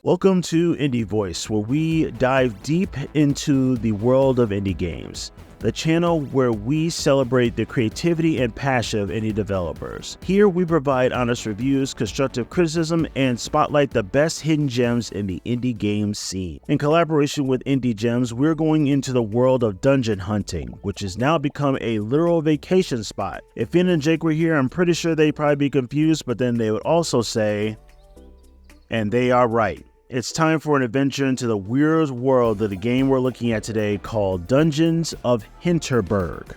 Welcome to Indie Voice, where we dive deep into the world of indie games, the channel where we celebrate the creativity and passion of indie developers. Here we provide honest reviews, constructive criticism, and spotlight the best hidden gems in the indie game scene. In collaboration with IndieGems, we're going into the world of dungeon hunting, which has now become a literal vacation spot. If Finn and Jake were here, I'm pretty sure they'd probably be confused, but then they would also say, and they are right. It's time for an adventure into the weird world of the game we're looking at today called Dungeons of Hinterberg.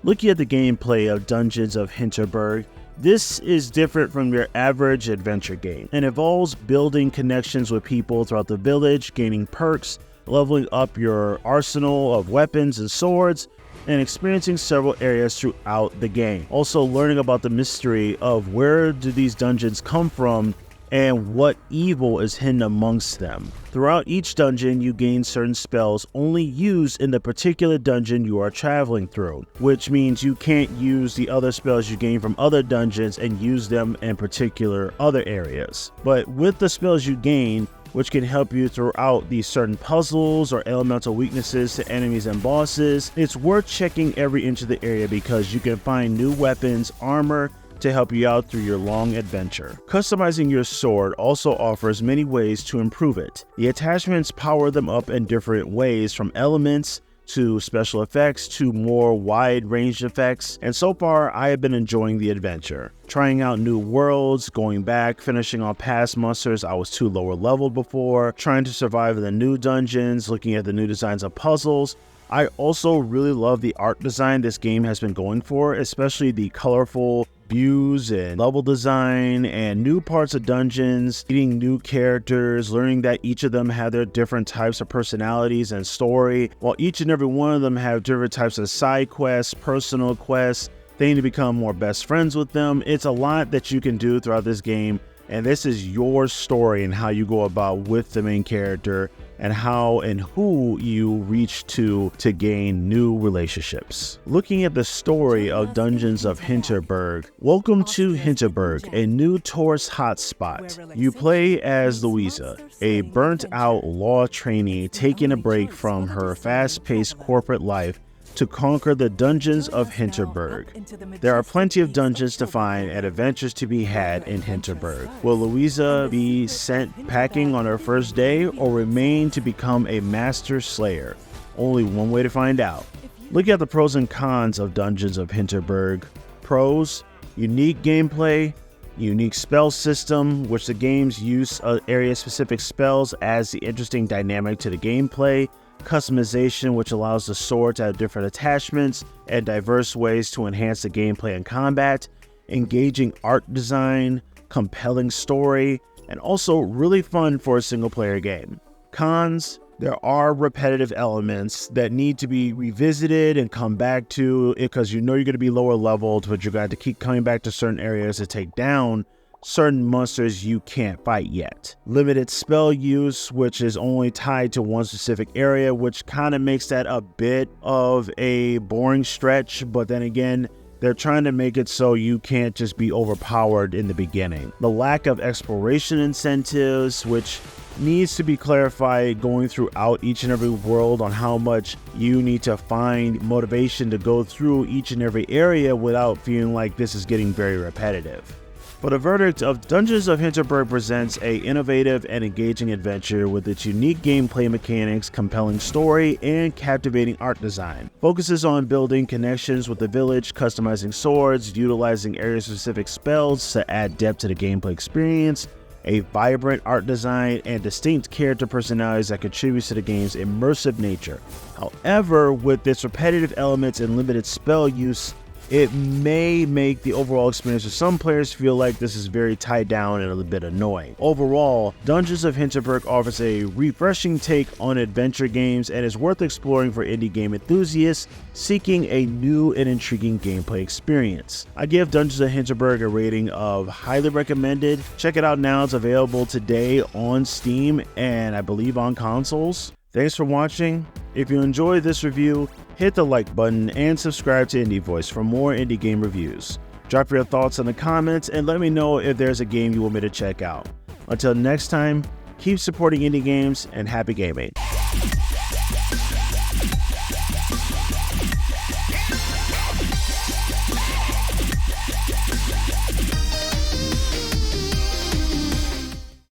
Looking at the gameplay of Dungeons of Hinterberg, this is different from your average adventure game and involves building connections with people throughout the village, gaining perks, leveling up your arsenal of weapons and swords, and experiencing several areas throughout the game. Also learning about the mystery of where do these dungeons come from and what evil is hidden amongst them. Throughout each dungeon, you gain certain spells only used in the particular dungeon you are traveling through, which means you can't use the other spells you gain from other dungeons and use them in particular other areas. But with the spells you gain, which can help you throughout these certain puzzles or elemental weaknesses to enemies and bosses, it's worth checking every inch of the area because you can find new weapons, armor, to help you out through your long adventure. Customizing your sword also offers many ways to improve it. The attachments power them up in different ways, from elements to special effects to more wide-ranged effects, and so far I have been enjoying the adventure. Trying out new worlds, going back, finishing on past monsters I was too lower leveled before, trying to survive in the new dungeons, looking at the new designs of puzzles. I also really love the art design this game has been going for, especially the colorful views and level design and new parts of dungeons, meeting new characters, learning that each of them have their different types of personalities and story, while each and every one of them have different types of side quests, personal quests, things to become more best friends with them. It's a lot that you can do throughout this game, and this is your story and how you go about with the main character and how and who you reach to gain new relationships. Looking at the story of Dungeons of Hinterberg, welcome to Hinterberg, a new tourist hotspot. You play as Louisa, a burnt-out law trainee taking a break from her fast-paced corporate life to conquer the dungeons of Hinterberg. There are plenty of dungeons to find and adventures to be had in Hinterberg. Will Louisa be sent packing on her first day or remain to become a master slayer? Only one way to find out. Look at the pros and cons of Dungeons of Hinterberg. Pros: unique gameplay, unique spell system, which the game's use of area-specific spells adds the interesting dynamic to the gameplay. Customization, which allows the sword to have different attachments and diverse ways to enhance the gameplay and combat. Engaging art design, compelling story, and also really fun for a single player game. Cons: there are repetitive elements that need to be revisited and come back to because you know you're going to be lower leveled, but you're going to have to keep coming back to certain areas to take down certain monsters you can't fight yet. Limited spell use, which is only tied to one specific area, which kind of makes that a bit of a boring stretch, but then again, they're trying to make it so you can't just be overpowered in the beginning. The lack of exploration incentives, which needs to be clarified going throughout each and every world on how much you need to find motivation to go through each and every area without feeling like this is getting very repetitive. But a verdict of Dungeons of Hinterberg presents a innovative and engaging adventure with its unique gameplay mechanics, compelling story, and captivating art design. Focuses on building connections with the village, customizing swords, utilizing area-specific spells to add depth to the gameplay experience, a vibrant art design, and distinct character personalities that contributes to the game's immersive nature. However, with its repetitive elements and limited spell use, it may make the overall experience for some players feel like this is very tied down and a little bit annoying. Overall, Dungeons of Hinterberg offers a refreshing take on adventure games and is worth exploring for indie game enthusiasts seeking a new and intriguing gameplay experience. I give Dungeons of Hinterberg a rating of highly recommended. Check it out now. It's available today on Steam and I believe on consoles. Thanks for watching. If you enjoyed this review, hit the like button and subscribe to Indie Voice for more indie game reviews. Drop your thoughts in the comments and let me know if there's a game you want me to check out. Until next time, Keep supporting indie games and happy gaming.